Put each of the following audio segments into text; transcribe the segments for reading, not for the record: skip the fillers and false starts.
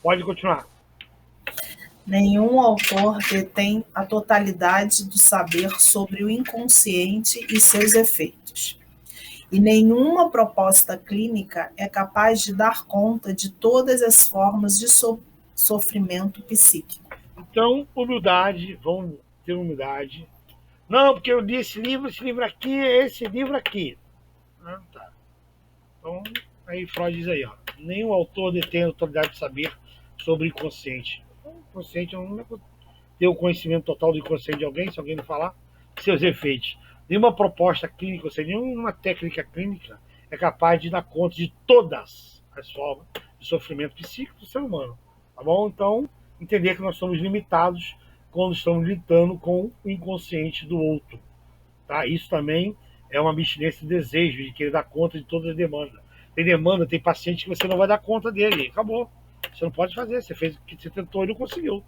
Pode continuar. Nenhum autor detém a totalidade do saber sobre o inconsciente e seus efeitos. E nenhuma proposta clínica é capaz de dar conta de todas as formas de sofrimento psíquico. Então, humildade, vamos ter humildade. Não, porque eu li esse livro aqui, esse livro aqui. Ah, tá. Então, aí Freud diz aí, ó, nenhum autor detém a autoridade de saber sobre o inconsciente. O inconsciente não é ter o conhecimento total do inconsciente de alguém, se alguém não falar, seus efeitos. Nenhuma proposta clínica, ou seja, nenhuma técnica clínica é capaz de dar conta de todas as formas de sofrimento psíquico do ser humano. Tá bom? Então, entender que nós somos limitados quando estamos lidando com o inconsciente do outro. Tá? Isso também é uma abstinência de desejo, de querer dar conta de todas as demandas. Tem demanda, tem paciente que você não vai dar conta dele. Acabou. Você não pode fazer. Você fez o que você tentou e não conseguiu.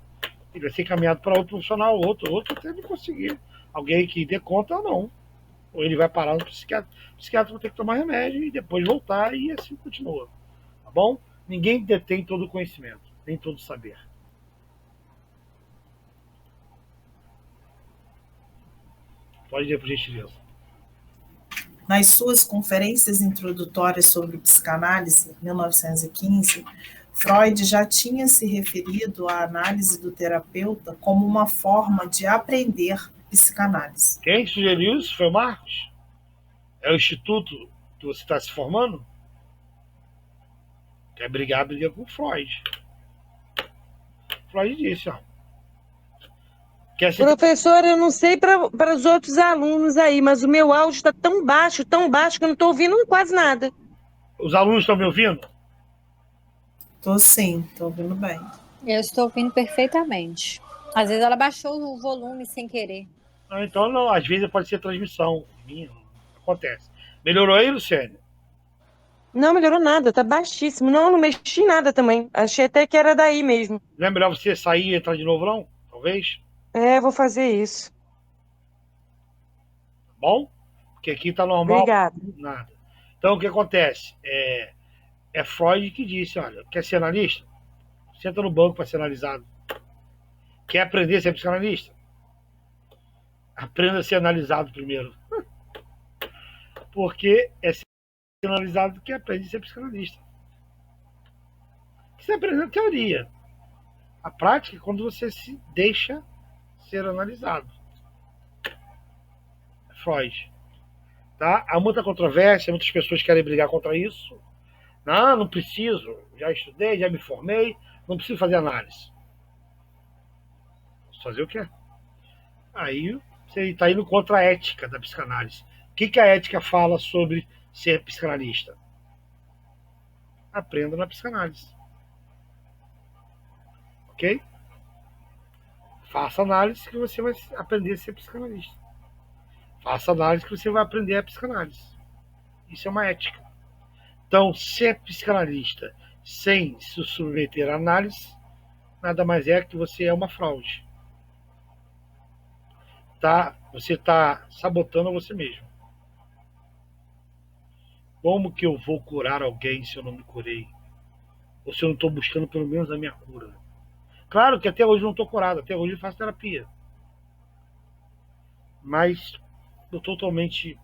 Ele vai ser encaminhado para outro profissional, outro até não conseguir. Alguém que dê conta ou não. Ou ele vai parar no psiquiatra. O psiquiatra vai ter que tomar remédio e depois voltar e assim continua. Tá bom? Ninguém detém todo o conhecimento, nem todo o saber. Pode ir, por gentileza. Nas suas conferências introdutórias sobre psicanálise, em 1915, Freud já tinha se referido à análise do terapeuta como uma forma de aprender psicanálise. Quem sugeriu isso foi o Marcos? É o instituto que você está se formando? Quer brigar, briga com Freud. Freud disse, ó. Quer ser... Professor, eu não sei para os outros alunos aí, mas o meu áudio está tão baixo, que eu não estou ouvindo quase nada. Os alunos estão me ouvindo? Estou sim, estou ouvindo bem. Eu estou ouvindo perfeitamente. Às vezes ela baixou o volume sem querer. Ah, então não, às vezes pode ser transmissão minha, acontece. Melhorou aí, Luciane? Não melhorou nada, tá baixíssimo. Não, não mexi em nada também. Achei até que era daí mesmo. Não é melhor você sair e entrar de novo, não? Talvez? É, vou fazer isso. Tá bom? Porque aqui tá normal. Obrigada. Nada. Então, o que acontece? É Freud que disse, olha, quer ser analista? Senta no banco para ser analisado. Quer aprender a ser psicanalista? Aprenda a ser analisado primeiro. Porque é ser analisado que aprende a ser psicanalista. Você aprende a teoria. A prática é quando você se deixa ser analisado. Freud. Tá? Há muita controvérsia, muitas pessoas querem brigar contra isso. Não preciso, já estudei, já me formei, não preciso fazer análise. Posso fazer o quê? Aí você está indo contra a ética da psicanálise. O que a ética fala sobre ser psicanalista? Aprenda na psicanálise. Ok? Faça análise que você vai aprender a ser psicanalista. Faça análise que você vai aprender a psicanálise. Isso é uma ética. Então, ser psicanalista sem se submeter à análise, nada mais é que você é uma fraude. Tá? Você está sabotando você mesmo. Como que eu vou curar alguém se eu não me curei? Ou se eu não estou buscando pelo menos a minha cura? Claro que até hoje não estou curado, até hoje eu faço terapia. Mas estou totalmente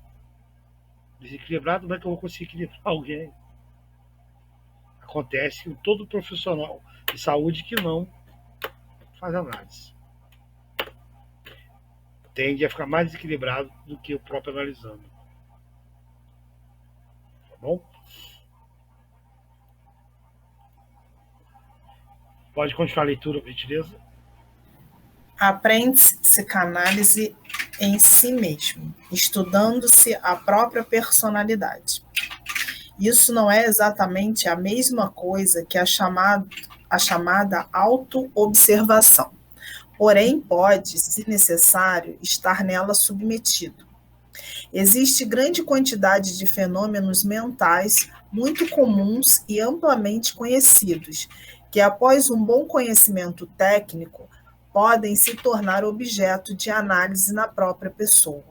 desequilibrado, como é que eu vou conseguir equilibrar alguém? Acontece com todo profissional de saúde que não faz análise. Tende a ficar mais desequilibrado do que o próprio analisando. Tá bom? Pode continuar a leitura, por gentileza. Aprende-se psicanálise em si mesmo, estudando-se a própria personalidade. Isso não é exatamente a mesma coisa que a chamada auto-observação, porém pode, se necessário, estar nela submetido. Existe grande quantidade de fenômenos mentais muito comuns e amplamente conhecidos, que após um bom conhecimento técnico, podem se tornar objeto de análise na própria pessoa.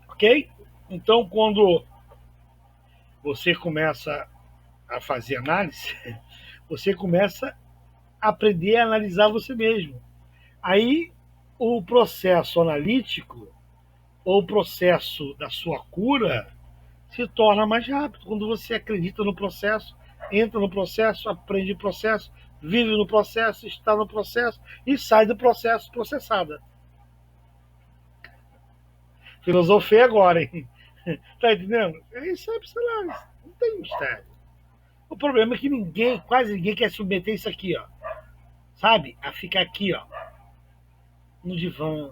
Ok? Então, quando você começa a fazer análise, você começa aprender a analisar você mesmo. Aí o processo analítico ou o processo da sua cura se torna mais rápido quando você acredita no processo, entra no processo, aprende o processo, vive no processo, está no processo e sai do processo processada. Filosofei agora, hein? Tá entendendo? Isso é psicanálise. Não tem mistério. O problema é que ninguém, quase ninguém quer submeter isso aqui, ó. Sabe? A ficar aqui, ó, no divã,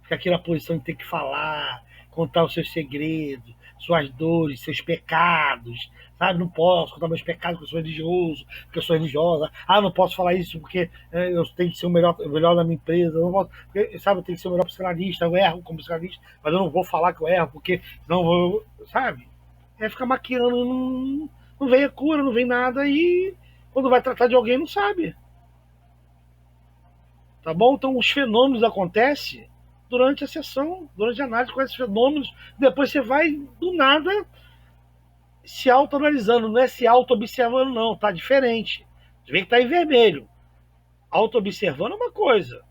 ficar aqui na posição de ter que falar, contar os seus segredos, suas dores, seus pecados, sabe? Não posso contar meus pecados porque eu sou religioso, porque eu sou religiosa. Ah, não posso falar isso porque eu tenho que ser o melhor da minha empresa. Eu não posso, porque, sabe, eu tenho que ser o melhor psicanalista, eu erro como psicanalista, mas eu não vou falar que eu erro porque não vou, sabe? É ficar maquiando, não vem a cura, não vem nada e quando vai tratar de alguém não sabe. Tá bom? Então os fenômenos acontecem durante a sessão, durante a análise com esses fenômenos, depois você vai, do nada, se autoanalisando, não é se auto-observando não, tá diferente. Você vê que tá em vermelho. Auto-observando é uma coisa,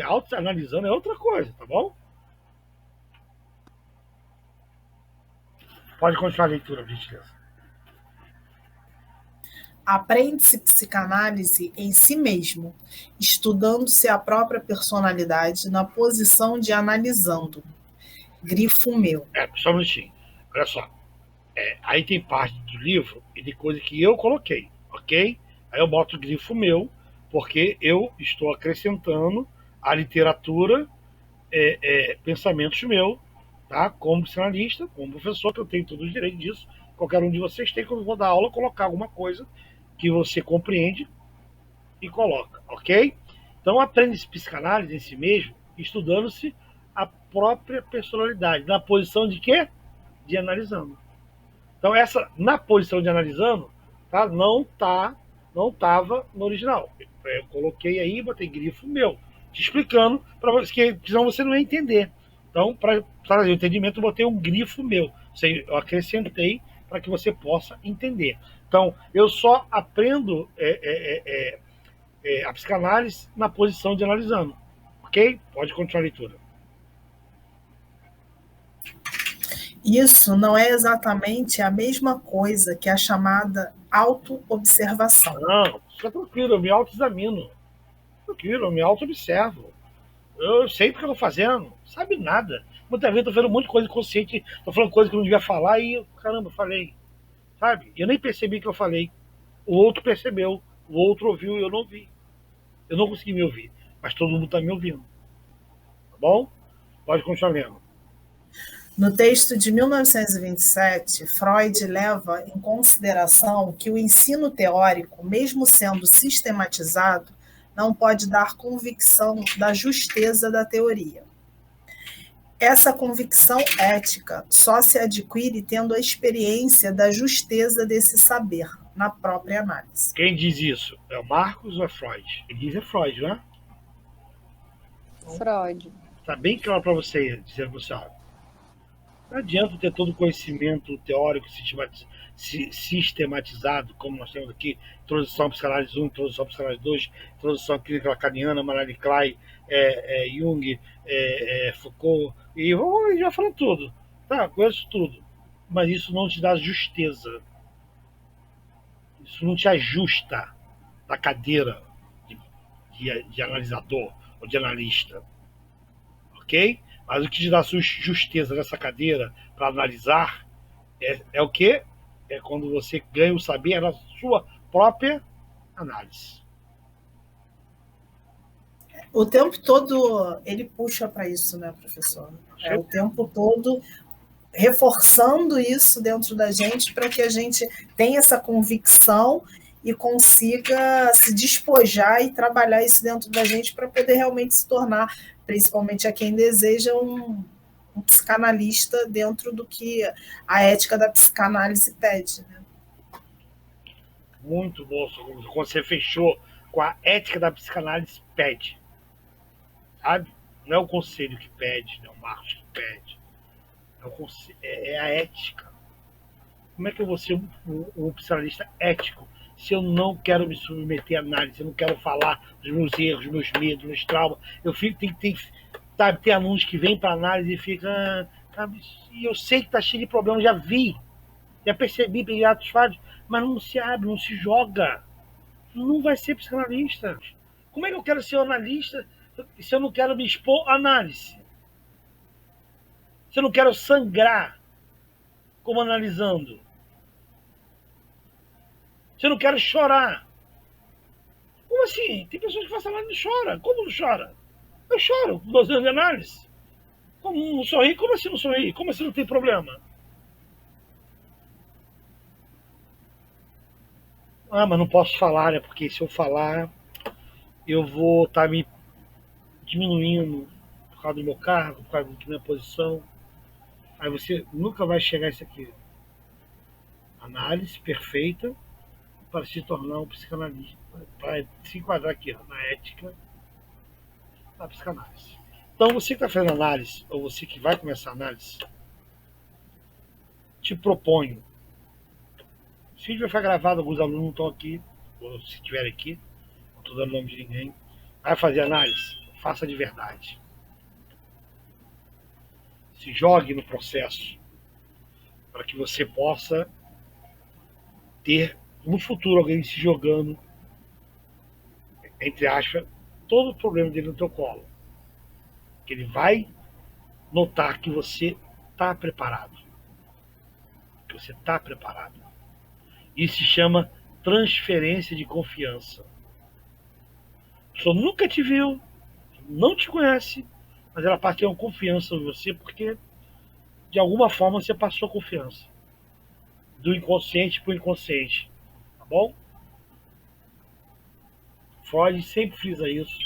auto-analisando é outra coisa, tá bom? Pode continuar a leitura, por gentileza. Aprende-se psicanálise em si mesmo, estudando-se a própria personalidade na posição de analisando. Grifo meu. Só um minutinho. Olha só. Aí tem parte do livro e de coisa que eu coloquei, ok? Aí eu boto o grifo meu, porque eu estou acrescentando a literatura, pensamentos meus, tá? Como psicanalista, como professor, que eu tenho todo o direito disso. Qualquer um de vocês tem, quando eu vou dar aula, colocar alguma coisa que você compreende e coloca, ok? Então aprende-se psicanálise em si mesmo, estudando-se a própria personalidade, na posição de quê? De analisando. Então essa, na posição de analisando, tá? Não estava no original. Eu coloquei aí, botei grifo meu, te explicando, para você, que senão você não ia entender. Então, para trazer o entendimento, eu botei um grifo meu. Eu acrescentei para que você possa entender. Então, eu só aprendo a psicanálise na posição de analisando. Ok? Pode continuar a leitura. Isso não é exatamente a mesma coisa que a chamada auto-observação. Não, fica tranquilo, eu me auto-examino. Tranquilo, eu me auto-observo. Eu sei o que eu tô fazendo, sabe nada. Muitas vezes eu tô fazendo um monte de coisa inconsciente, tô falando coisa que eu não devia falar e, caramba, falei. Sabe? Eu nem percebi que eu falei. O outro percebeu, o outro ouviu e eu não vi. Eu não consegui me ouvir, mas todo mundo está me ouvindo. Tá bom? Pode continuar lendo. No texto de 1927, Freud leva em consideração que o ensino teórico, mesmo sendo sistematizado, não pode dar convicção da justeza da teoria. Essa convicção ética só se adquire tendo a experiência da justeza desse saber na própria análise. Quem diz isso? É o Marcos ou é Freud? Ele diz é Freud, não é? Freud. Está bem claro para você, dizer você, não adianta ter todo o conhecimento teórico sistematizado, como nós temos aqui, introdução à psicanálise 1, introdução à psicanálise 2, introdução à clínica lacaniana, Marie Claire, Jung, Foucault, e a gente vai falando tudo. Tá, conheço tudo. Mas isso não te dá justeza. Isso não te ajusta da cadeira de analisador ou de analista. Ok? Mas o que te dá justeza nessa cadeira para analisar é o quê? É quando você ganha o saber na sua própria análise. O tempo todo ele puxa para isso, né, professor? O tempo todo reforçando isso dentro da gente para que a gente tenha essa convicção e consiga se despojar e trabalhar isso dentro da gente para poder realmente se tornar, principalmente a quem deseja, um psicanalista dentro do que a ética da psicanálise pede. Né? Muito bom, quando você fechou com a ética da psicanálise pede. Sabe? Não é o conselho que pede, não é o Marcos que pede. É a ética. Como é que eu vou ser um psicanalista ético se eu não quero me submeter a análise, eu não quero falar dos meus erros, meus medos, meus traumas. Eu fico, tem alunos que vêm para análise e ficam, e eu sei que está cheio de problemas, já vi, já percebi, peguei atos falhos, mas não se abre, não se joga. Não vai ser psicanalista. Como é que eu quero ser analista se eu não quero me expor à análise? Se eu não quero sangrar como analisando? Se eu não quero chorar? Como assim? Tem pessoas que fazem análise e não choram. Como não chora? Eu choro com 12 anos de análise. Como não sorri? Como assim não sorri? Como assim não tem problema? Ah, mas não posso falar, né? Porque se eu falar, eu vou estar me diminuindo por causa do meu cargo, por causa da minha posição. Aí você nunca vai chegar a isso aqui. Análise perfeita para se tornar um psicanalista, para se enquadrar aqui ó, na ética da psicanálise. Então, você que está fazendo análise, ou você que vai começar a análise, te proponho. Esse vídeo vai ficar gravado, alguns alunos não estão aqui, ou se estiverem aqui, não estou dando nome de ninguém. Vai fazer análise? Faça de verdade. Se jogue no processo, para que você possa ter no futuro alguém se jogando, entre aspas, todo o problema dele no teu colo. Que ele vai notar que você está preparado. Que você está preparado. Isso se chama transferência de confiança. A pessoa nunca te viu, não te conhece, mas ela passa a ter uma confiança em você porque, de alguma forma, você passou confiança. Do inconsciente para o inconsciente. Tá bom? Freud sempre frisa isso.